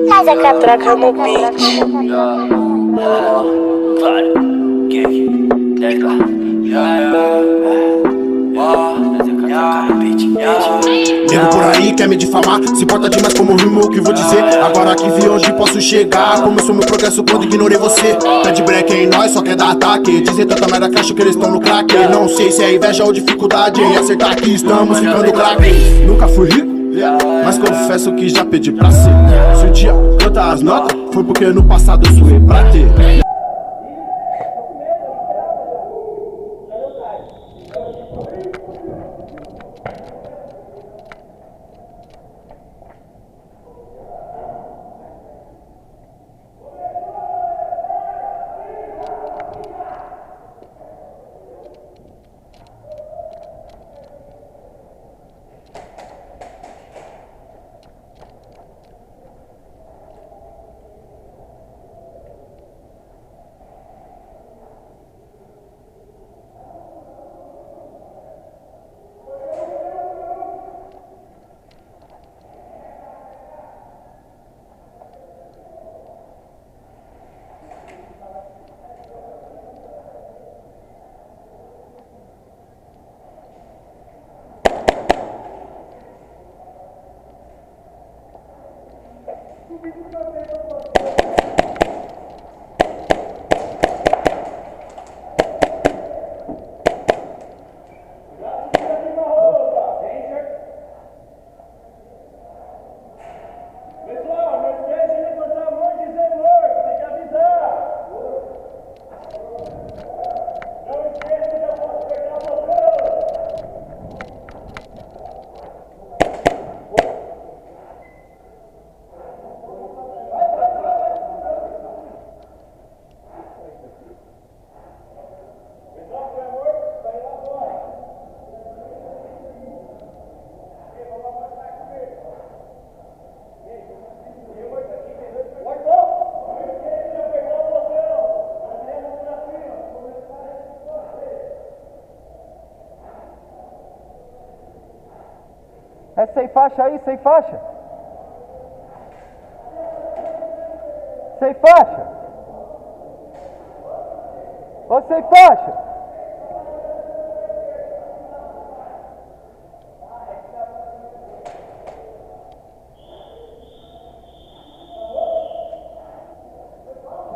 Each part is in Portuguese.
Mas é que a troca no beat. Nego por aí quer me difamar, se importa demais como rimo o que vou dizer. Agora que vi onde posso chegar, começou meu progresso quando ignorei você. Pede break em nós, só quer dar ataque, dizer tanta merda que acho que eles estão no crack. Não sei se é inveja ou dificuldade em acertar que estamos ficando crack. Nunca fui rico, mas confesso que já pedi pra ser. Se o dia canta as notas, foi porque no passado eu suei pra ter. É sem faixa aí, sem faixa? Sem faixa? Ô, sem faixa?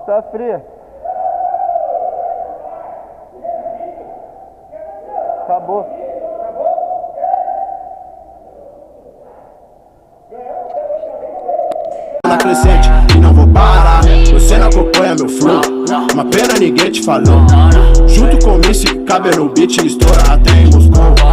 Tá fria. Acabou. Na crescente e não vou parar, você não acompanha meu flow. Uma pena ninguém te falou. Junto com esse que cabe no beat, estoura até em Moscou.